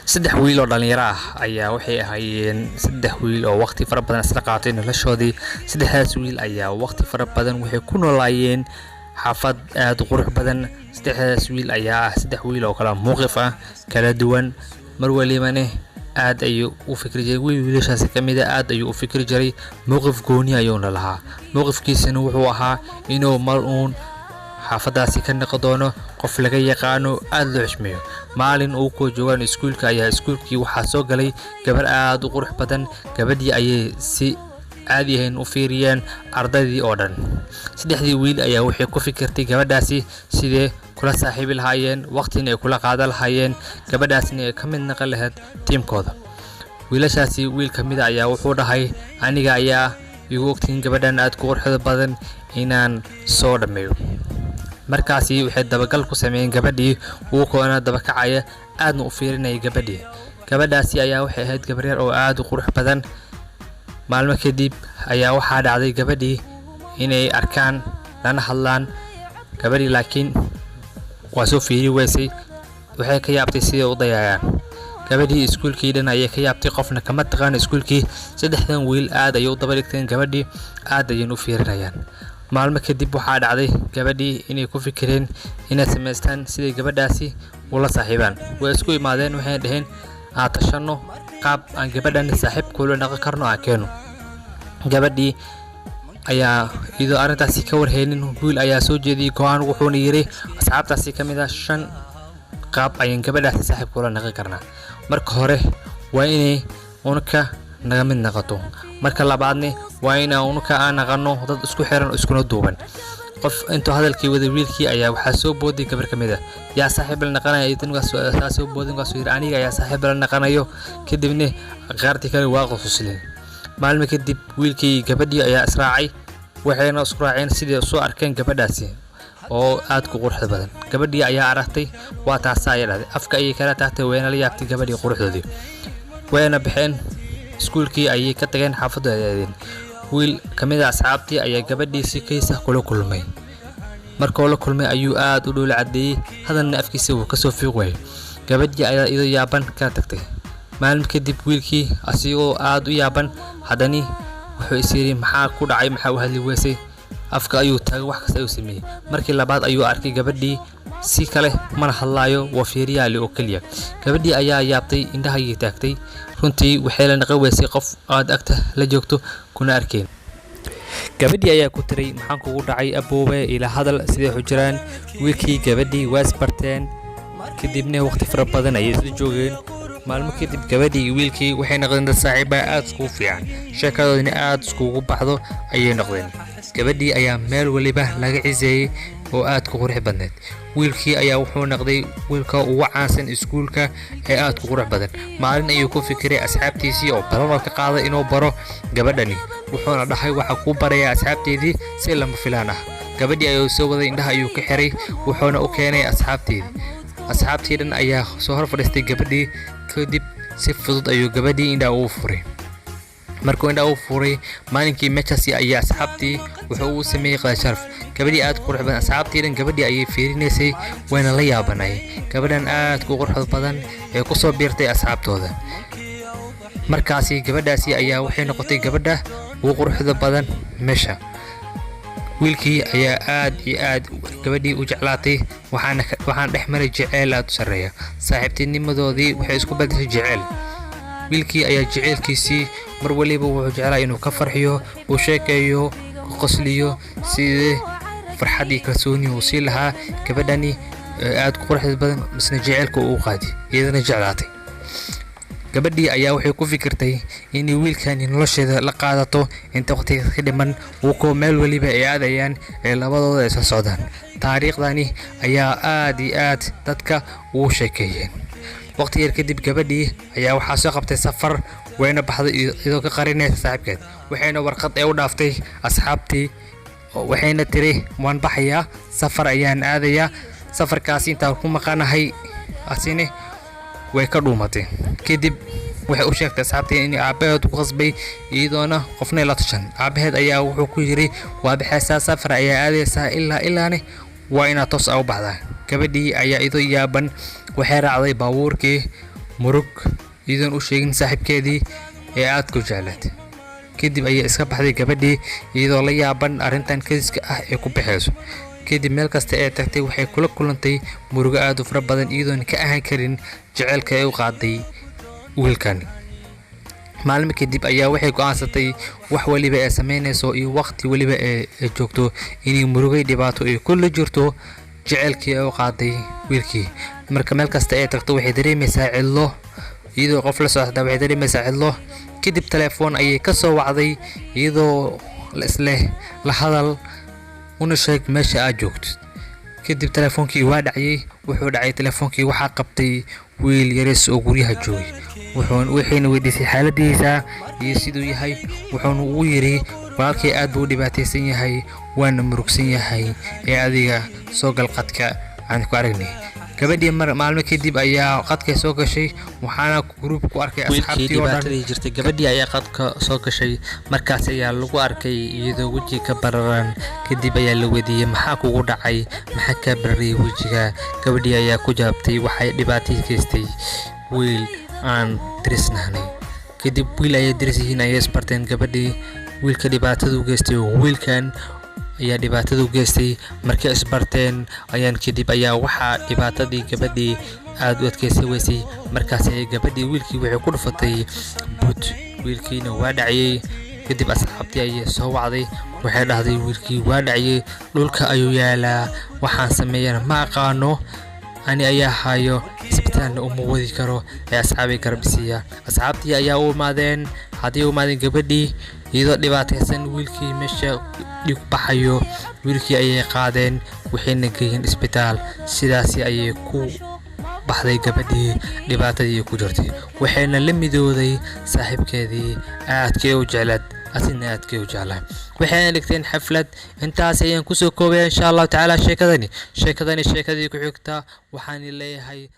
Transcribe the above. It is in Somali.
saddex wiil oo dhalinyaro ah ayaa waxay ahaayeen saddex wiil oo waqti fara badan isla qaatay noloshoodii. Saddexdaas wiil ayaa waqti fara badan waxay ku noolaayeen xaafad aad u qurux badan. Saddexdaas wiil ayaa ah saddex wiil oo kala muuqif ah, kala duwan, mar walibana aad ayuu u fikri jiray. wiilashaasi ka mid ah aad ayuu u fikri jiray, mowqif gooni ayuuna lahaa. mowqifkiisana wuxuu ahaa inuu mar uun xaafadaasi ka noqon doono qof laga yaqaano, aad loo xushmeeyo. maalin uu ku joogaan iskuulka ayaa iskuulkii waxaa soo galay gabar aad u qurux badan. gabadhii ayay si caadi ahayn u fiiriyeen ardaydii oo dhan. saddexdii wiil ayaa waxay ku fikirtay gabadhaasi sidee kula saaxiibi lahaayeen, waqtina ay kula qaadan lahaayeen, gabadhaasna ay ka mid noqon lahayd tiimkooda. wiilashaasi wiil ka mid ah ayaa wuxuu dhahay, aniga ayaa igu ogtiin gabadhan aad ku quruxda badan inaan soo dhameeyo. markaasi waxay dabagal ku sameeyeen gabadhii, uu koona daba kacaya, aadna u fiirinayay gabadhii. gabadhaasi ayaa waxay ahayd gabar yar oo aad u qurux badan. maalmo kadib ayaa waxaa dhacday gabadhii inay arkaan lana hadlaan. gabadhii laakiin waa soo fiiri weysay, waxay ka yaabtay sidii u dayayaan. gabadhii iskuulkii dhan ayay ka yaabtay, qofna kama taqaan iskuulkii. saddexdan wiil aad ayay u daba dhigteen gabadhii, aad ayayna u fiirinayaan. maalmo kadib waxaa dhacday gabadhii inay ku fikireen inay samaystaan siday gabadhaasi ula saaxiibaan. way isku imaadeen, waxay dhaheen aan tashanno qaab aan gabadhan saaxiib kula dhaqan karno aan keeno. gabadhii ayaa iyadoo arrintaasi ka warheynin, wiil ayaa soo jeediyay go'aan, wuxuuna yiri asxaabtaasi ka mid ah 5 qaab ayaan gabadhaasi saaxiib kula dhaqan karnaa. marka hore waa inay unka naga mid noqoto, marka labaadna waa in aan naqano dad isku xiran oo iskuna duuban. qof intuu hadalkii wada wiilkii ayaa waxaa soo booday gabar ka mid ah, yaa saaxiib la naqanayo. idinkaas soo boodin kaasoo yiri aniga ayaa saaxiib la naqanayo. kadibna qaartii kale waa qosleen. maalmo kadib wiilkii gabadhii ayaa israacay, waxayna isku raaceen sidii soo arkeen gabadhaasi oo aad ku qurux badan. gabadhii ayaa aragtay, waa taas ay dhahday, afka ayay kala taagtay, wayna la yaabtay gabadhii quruxdoodii. wayna baxeen iskuulkii ayay ka tageen xaafadooda. wiil ka mid ah asxaabtii ayaa gabadhii si kaysa kula kulmay. markuu la kulmay ayuu aad u dhowl cadeeyay, hadalna afkiisa wuu ka soo fiiqay. gabadhii ayaa iyadoo yaaban ka tagtay. maalin kadib wiilkii asigoo aad u yaaban haddana wuxuu is yiri maxaa ku dhacay, maxaa u hadli weysay. afka ayuu taagay, wax kasta ayuu sameeyay. markii labaad ayuu arkay gabadhii si kale mana hadlaayo, waa fiiriyaali oo kaliya. gabadhii ayaa yaabtay, indhaha ayay taagtay. runtii waxay la naqan weysay qof aad agta la joogto kuna arkeen. gabadhii ayaa ku tiray, maxaan kugu dhacay aboobe, ila hadal, sidee xujiraan. wiilkii gabadhii waa isbarteen, kadibna waqti fara badan ayay isla joogeen. maalmo kadib gabadhii iyo wiilkii waxay noqdeen dad saaxiib ah aad iskugu fiican, sheekadoodina aad iskugu baxdo ayay noqdeen. gabadhii ayaa meel waliba laga ciseeyay oo aad ku qurux badneed. wiilkii ayaa wuxuu noqday wiilka ugu caansan iskuulka ee aad ku qurux badan. maalin ayuu ku fikiray asxaabtiisii oo ballan ka qaaday inuu baro gabadhani, wuxuuna dhahay waxa ku baraya asxaabteedii si lama filaan ah. gabadhii ayuu soo waday, indhaha ayuu ka xiray, wuxuuna u keenay asxaabteedii. asxaabtii dhan ayaa soo hor fadhiistay gabadhii. kadib si fudud ayuu gabadhii indhaha ugu furay. markuu indhaha u furay, maalinkii meeshaasi ayaa asxaabtii wuxuu u sameeyay qada sharaf. gabadhii aad qurux badan, asxaabtii dhan gabadhii ayay fiirinaysay, wayna la yaabanay gabadhan aad ku qurux badan ee ku soo biirtay asxaabtooda. markaasi gabadhaasi ayaa waxay noqotay gabadha ugu quruxda badan meesha. wiilkii ayaa aad iyo aad gabadhii u jeclaatay, waxaan dhex maray jaceyl aad u sarreeya. saaxiibtinimadoodii waxay isku beddeshay jaceyl. wiilkii ayaa jaceylkiisii mar waliba wuxuu jeclaa inuu ka farxiyo, uu sheekeeyo, ku qosliyo, sidee farxad iyo kalsooni uu sii lahaa gabadhani aad ku quruxda badan, misna jaceylka uu qaadi, iyadana jeclaatay. gabadhii ayaa waxay ku fikirtay in wiilkani nolosheeda la qaadato inta waqtiga ka dhiman, uu ko meel waliba ay aadayaan ee labadooda ay soo socdaan. taariikhdani ayaa aad iyo aad dadka ugu sheekeeyeen. waqti yar kadib gabadhii ayaa waxaa soo qabtay safar, wayna baxday iyadoo ka qarinaysa saaxiibkeed. waxayna warqad u dhaaftay asxaabtii, waxayna tiri waan baxayaa, safar ayaan aadayaa, safarkaasi intaan ku maqanahay. asine way ka dhuumatay. kadib waxay u sheegtay asxaabtii in aabaheed ku qasbay iyadoona qofna la tashan. aabaheed ayaa wuxuu ku yiri waa baxaysaa, safar ayaa aadaysaa, ilaane waa inaad toos u baxdaa. gabadhii ayaa iyadoo yaaban waxay raacday baabuurkii, murug iyadoon u sheegin saaxiibkeedii ee aadka u jeclayd. kadib ayay iska baxday gabadhii iyadoo la yaaban arrintan kadiska ah ee ku baxayso. kadib meel kasta ee tagtay waxay kula kulantay murugo aad u fara badan iyadoon ka ahaan karin jaceylka ay u qaaday wiilkan. maalmo kadib ayaa waxay go'aansatay wax waliba ee sameynayso iyo waqti waliba ee joogto inay murugay dhibaato ay kula jirto jaceylkii ay u qaaday wiilkii. marka meel kasta ee tagto waxay dareemaysaa cidlo iyadoo qof la socda waxay dareemaysaa cidlo. kadib telefoon ayay ka soo wacday iyadoo la hadal una sheeg meesha aad joogto. kadib telefoonkii waa dhacay wuxuu dhacay telefoonkii waxaa qabtay wiil yaris oo guryaha joogay waxayna weydiisay xaaladiisa iyo siduu yahay. wuxuuna ugu yiri walaalkay aad buu dhibaataysan yahay waana murugsan yahay ee adiga soo gal qadka aan ku aragnay. gabadhii maalmo kadib ayaa qadka soo gashay waxaana group ku arkay asxaabtii oo dhan jirtay. gabadhii ayaa qadka soo gashay markaas ayaa lagu arkay iyadoo wejiga ka bararan. kadib ayaa la weydiiyay maxaa kugu dhacay maxaa ka bararay wejiga. gabadhii ayaa ku jawaabtay waxay dhibaato geystay wiil aan dirisnaanay. kadib wiil ay dirisiin ay isbarteen gabadhii wiilka dhibaatada u geystay wiilkan ayaa dhibaatada u geystay. markay isbarteen ayaan kadib ayaa waxa dhibaatadii gabadhii aad u adkaysay weysay. markaas ay gabadhii wiilkii waxay ku dhufatay bud wiilkiina waa dhacay. kadib asxaabtii ayay soo wacday waxay dhahday wiilkii waa dhacay dhulka ayuu yaalaa waxaan sameeyana ma aqaano ani ayaa hayo isbitaalna uma wadi karo ee asxaabay garbisiya. asxaabtii ayaa u imaadeen gabadhii iyadoo dhibaataysan wiilkii meesha dhig baxayo. wiilkii ayay qaadeen waxayna geeyeen isbitaal. sidaasi ayay ku baxday gabadhii dhibaatadii ku jirtay waxayna la midooday saaxiibkeedii aadkay u jeclayd asina aadkay u jeclaa. waxayna dhigteen xaflad. intaas ayaan kusoo koobaya insha Allah taala sheekadani sheekadii ku xigta waxaan leeyahay